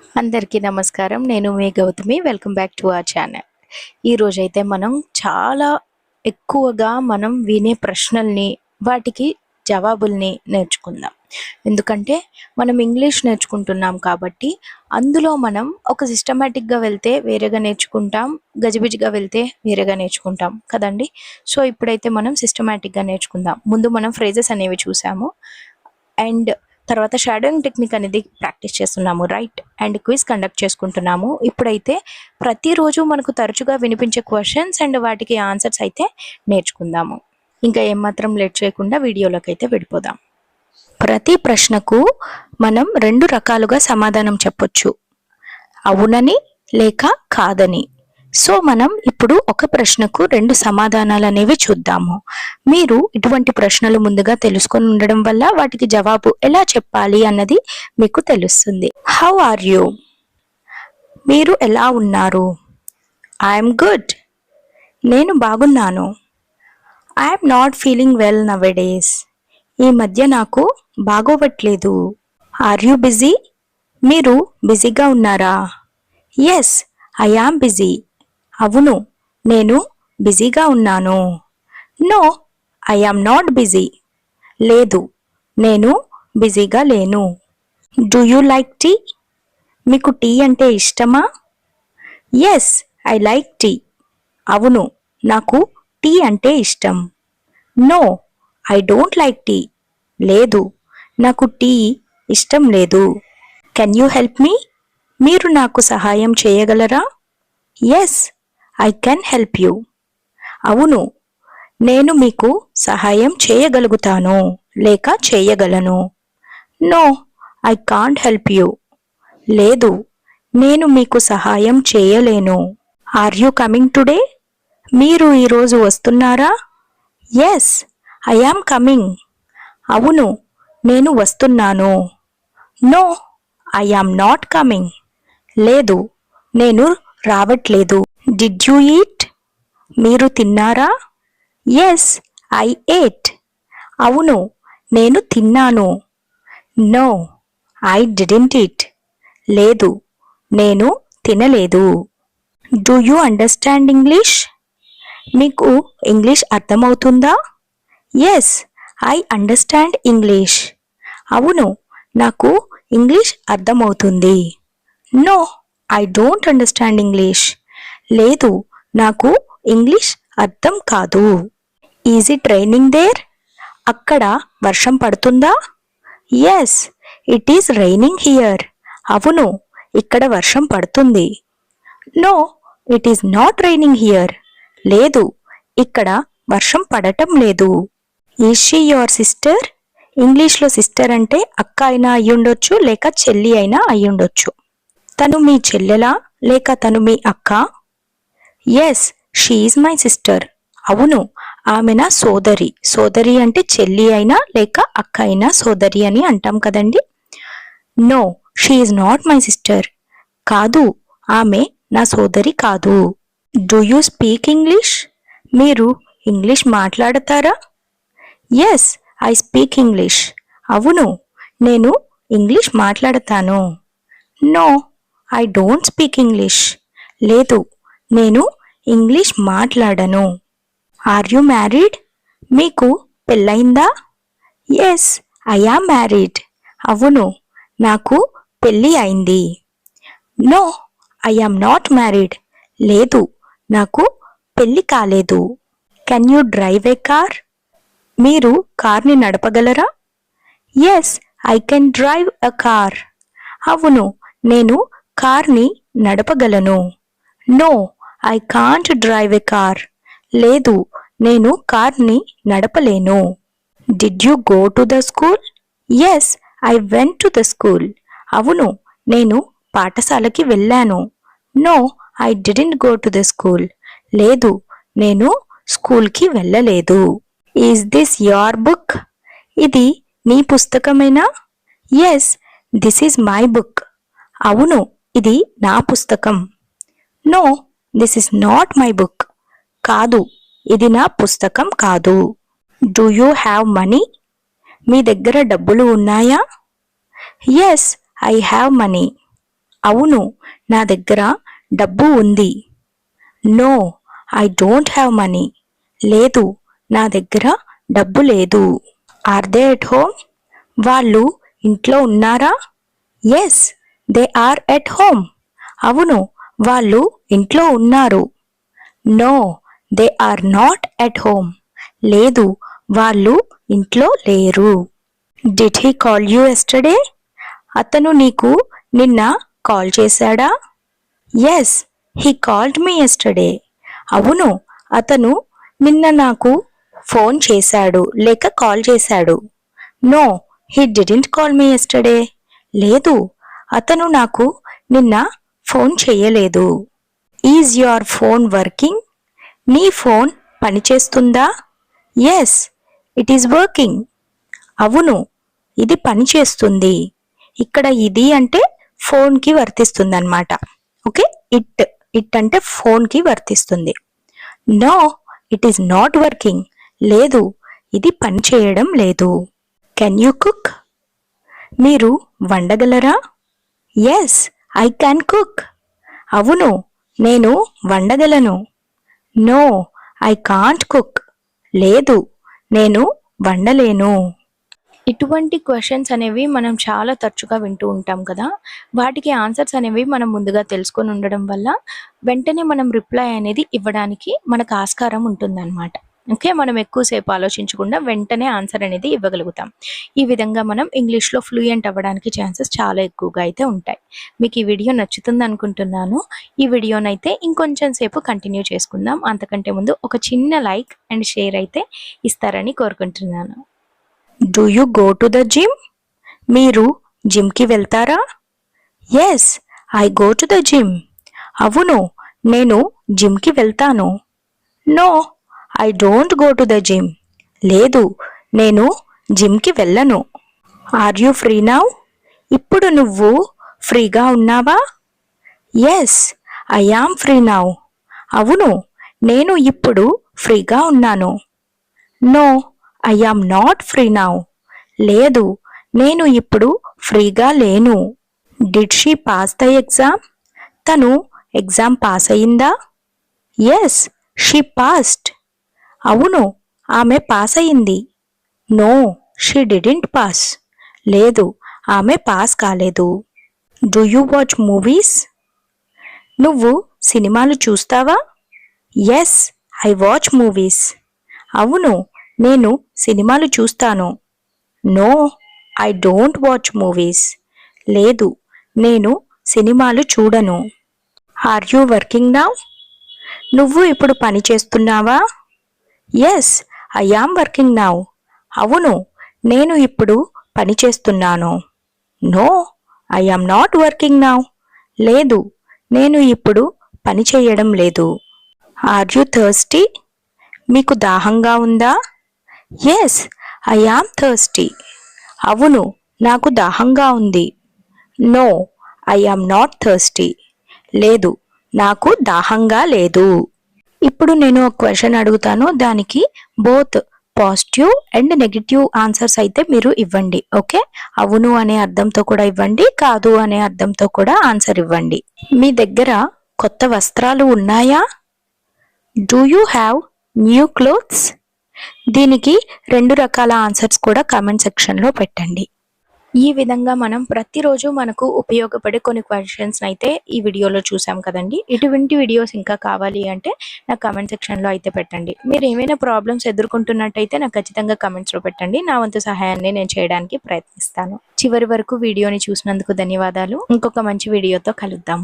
అందరికీ నమస్కారం. నేను మీ Gautami. Welcome back to our channel. ఈరోజైతే మనం చాలా ఎక్కువగా వినే ప్రశ్నల్ని, వాటికి జవాబుల్ని నేర్చుకుందాం. ఎందుకంటే మనం ఇంగ్లీష్ నేర్చుకుంటున్నాం కాబట్టి అందులో మనం ఒక సిస్టమాటిక్‌గా వెళ్తే వేరేగా నేర్చుకుంటాం. గజిబిజిగా వెళ్తే వేరేగా నేర్చుకుంటాం కదండీ! సో, ఇప్పుడైతే మనం సిస్టమాటిక్‌గా నేర్చుకుందాం. ముందు మనం ఫ్రేజెస్ అనేవి చూసాము. అండ్ తర్వాత షాడోయింగ్ టెక్నిక్ అనేది ప్రాక్టీస్ చేస్తున్నాము, రైట్? అండ్ క్విజ్ కండక్ట్ చేసుకుంటున్నాము. ఇప్పుడైతే ప్రతిరోజు మనకు తరచుగా వినిపించే క్వశ్చన్స్ అండ్ వాటికి ఆన్సర్స్ అయితే నేర్చుకుందాము. ఇంకా ఏమాత్రం లేట్ చేయకుండా వీడియోలోకి అయితే వెళ్ళిపోదాం. ప్రతి ప్రశ్నకు మనం 2 రకాలుగా సమాధానం చెప్పొచ్చు, అవునని లేక కాదని. సో మనం ఇప్పుడు ఒక ప్రశ్నకు 2 సమాధానాలు అనేవి చూద్దాము. మీరు ఇటువంటి ప్రశ్నలు ముందుగా తెలుసుకొని ఉండడం వల్ల వాటికి జవాబు ఎలా చెప్పాలి అన్నది మీకు తెలుస్తుంది. How are you? మీరు ఎలా ఉన్నారు? I'm good. నేను బాగున్నాను. I'm not feeling well nowadays. ఈ మధ్య నాకు బాగోవట్లేదు. Are you busy? మీరు బిజీగా ఉన్నారా? Yes, I am busy. అవును, నేను బిజీగా ఉన్నాను. No, I am not busy. లేదు, నేను బిజీగా లేను. Do you like tea? మీకు టీ అంటే ఇష్టమా? Yes, I like tea. అవును, నాకు టీ అంటే ఇష్టం. No, I don't like tea. లేదు, నాకు టీ ఇష్టం లేదు. Can you help me? మీరు నాకు సహాయం చేయగలరా? Yes, I can help you. అవును, నేను మీకు సహాయం చేయగలుగుతాను లేక చేయగలను. No, I can't help you. లేదు, నేను మీకు సహాయం చేయలేను. Are you coming today? మీరు ఈరోజు వస్తున్నారా? Yes, I am coming. అవును, నేను వస్తున్నాను. No, I am not coming. లేదు, నేను రావట్లేదు. Did you eat? మీరు తిన్నారా? Yes, I ate. అవును, నేను తిన్నాను. No, I didn't eat. లేదు, నేను తినలేదు. Do you understand English? మీకు ఇంగ్లీష్ అర్థమవుతుందా? Yes, I understand English. అవును, నాకు ఇంగ్లీష్ అర్థమవుతుంది. No, I don't understand English. లేదు, నాకు ఇంగ్లీష్ అర్థం కాదు. Is it raining there? అక్కడ వర్షం పడుతుందా? Yes, it is raining here. అవును, ఇక్కడ వర్షం పడుతుంది. No, it is not raining here. లేదు, ఇక్కడ వర్షం పడటం లేదు. Is she your sister? ఇంగ్లీష్లో సిస్టర్ అంటే అక్క అయినా అయ్యుండొచ్చు లేక చెల్లి అయినా అయ్యుండొచ్చు. తను మీ చెల్లెలా లేక తను మీ అక్క? Yes, she is my sister. అవును, ఆమె నా సోదరి. సోదరి అంటే చెల్లి అయినా లేక అక్క అయినా సోదరి అని అంటాం కదండి. No, she is not my sister. కాదు, ఆమె నా సోదరి కాదు. Do you speak English? మీరు ఇంగ్లీష్ మాట్లాడతారా? Yes, I speak English. అవును, నేను ఇంగ్లీష్ మాట్లాడతాను. No, I don't speak English. లేదు, నేను ఇంగ్లీష్ మాట్లాడను. Are you married? మీకు పెళ్ళయిందా? Yes, I am married. అవును, నాకు పెళ్ళి అయింది. No, I am not married. లేదు, నాకు పెళ్ళి కాలేదు. Can you drive a car? మీరు కార్ని నడపగలరా? Yes, I can drive a car. అవును, నేను కార్ని నడపగలను. No, I can't drive a car. లేదు, నేను కార్ని నడపలేను. Did you go to the school? Yes, I went to the school. అవును, నేను పాఠశాలకి వెళ్ళాను. No, I didn't go to the school. లేదు, నేను స్కూల్కి వెళ్ళలేదు. Is this your book? ఇది నీ పుస్తకమేనా? Yes, this is my book. అవును, ఇది నా పుస్తకం. No, this is not my book. కాదు, ఇది నా పుస్తకం కాదు. Do you have money? మీ దగ్గర డబ్బులు ఉన్నాయా? Yes, I have money. అవును, నా దగ్గర డబ్బు ఉంది. No, I don't have money. లేదు, నా దగ్గర డబ్బు లేదు. Are they at home? వాళ్ళు ఇంట్లో ఉన్నారా? Yes, they are at home. అవును, వాళ్ళు ఇంట్లో ఉన్నారు. No, they are not at home. లేదు, వాళ్ళు ఇంట్లో లేరు. Did he call you yesterday? అతను నీకు నిన్న కాల్ చేశాడా? Yes, he called me yesterday. అవును, అతను నిన్న నాకు ఫోన్ చేశాడు లేక కాల్ చేశాడు. No, he didn't call me yesterday. లేదు, అతను నాకు నిన్న ఫోన్ చేయలేదు. Is your phone working? నీ ఫోన్ పనిచేస్తుందా? Yes, it is working. అవును, ఇది పనిచేస్తుంది. ఇక్కడ ఇది అంటే ఫోన్కి వర్తిస్తుంది అనమాట. ఓకే, ఇట్ ఇట్ అంటే ఫోన్కి వర్తిస్తుంది. No, it is not working. లేదు, ఇది పని చేయడం లేదు. Can you cook? మీరు వండగలరా? Yes, I can cook. అవును, నేను వండగలను. No, I can't cook. లేదు, నేను వండలేను. ఇటువంటి క్వశ్చన్స్ అనేవి మనం చాలా తరచుగా వింటూ ఉంటాం కదా. వాటికి ఆన్సర్స్ అనేవి మనం ముందుగా తెలుసుకొని ఉండడం వల్ల వెంటనే మనం రిప్లై అనేది ఇవ్వడానికి మనకు ఆస్కారం ఉంటుందన్నమాట. ఓకే, మనం ఎక్కువసేపు ఆలోచించకుండా వెంటనే ఆన్సర్ అనేది ఇవ్వగలుగుతాం. ఈ విధంగా మనం ఇంగ్లీష్లో ఫ్లూయెంట్ అవ్వడానికి ఛాన్సెస్ చాలా ఎక్కువగా అయితే ఉంటాయి. మీకు ఈ వీడియో నచ్చుతుంది అనుకుంటున్నాను. ఈ వీడియోనైతే ఇంకొంచెం సేపు కంటిన్యూ చేసుకుందాం. అంతకంటే ముందు ఒక చిన్న లైక్ అండ్ షేర్ అయితే ఇస్తారని కోరుకుంటున్నాను. Do you go to the gym? మీరు జిమ్కి వెళ్తారా? Yes, I go to the gym. అవును, నేను జిమ్కి వెళ్తాను. No, I don't go to the gym. లేదు, నేను జిమ్కి వెళ్ళను. Are you free now? ఇప్పుడు నువ్వు ఫ్రీగా ఉన్నావా? Yes, I am free now. అవును, నేను ఇప్పుడు ఫ్రీగా ఉన్నాను. No, I am not free now. లేదు, నేను ఇప్పుడు ఫ్రీగా లేను. Did she pass the exam? తను ఎగ్జామ్ పాస్ అయిందా? Yes, she passed. అవును, ఆమె పాస్ అయింది. No, she didn't pass. లేదు, ఆమె పాస్ కాలేదు. Do you watch movies? నువ్వు సినిమాలు చూస్తావా? Yes, I watch movies. అవును, నేను సినిమాలు చూస్తాను. No, I don't watch movies. లేదు, నేను సినిమాలు చూడను. Are you working now? నువ్వు ఇప్పుడు పని చేస్తున్నావా? Yes, I am working now. అవును, నేను ఇప్పుడు పని చేస్తున్నాను. No, I am not working now. లేదు, నేను ఇప్పుడు పని చేయడం లేదు. Are you thirsty? మీకు దాహంగా ఉందా? Yes, I am thirsty. అవును, నాకు దాహంగా ఉంది. No, I am not thirsty. లేదు, నాకు దాహంగా లేదు. ఇప్పుడు నేను ఒక క్వశ్చన్ అడుగుతాను, దానికి both positive and negative answers అయితే మీరు ఇవ్వండి. ఓకే, అవును అనే అర్థంతో కూడా ఇవ్వండి, కాదు అనే అర్థంతో కూడా ఆన్సర్ ఇవ్వండి. మీ దగ్గర కొత్త వస్త్రాలు ఉన్నాయా? Do you have new clothes? దీనికి 2 రకాల ఆన్సర్స్ కూడా కామెంట్ సెక్షన్లో పెట్టండి. ఈ విధంగా మనం ప్రతిరోజు మనకు ఉపయోగపడే కొన్ని క్వశ్చన్స్ అయితే ఈ వీడియోలో చూసాం కదండి. ఇటువంటి వీడియోస్ ఇంకా కావాలి అంటే నాకు కామెంట్ సెక్షన్లో అయితే పెట్టండి. మీరు ఏమైనా ప్రాబ్లమ్స్ ఎదుర్కొంటున్నట్టయితే నాకు ఖచ్చితంగా కామెంట్స్లో పెట్టండి. నా వంతు సహాయాన్ని నేను చేయడానికి ప్రయత్నిస్తాను. చివరి వరకు వీడియోని చూసినందుకు ధన్యవాదాలు. ఇంకొక మంచి వీడియోతో కలుద్దాం.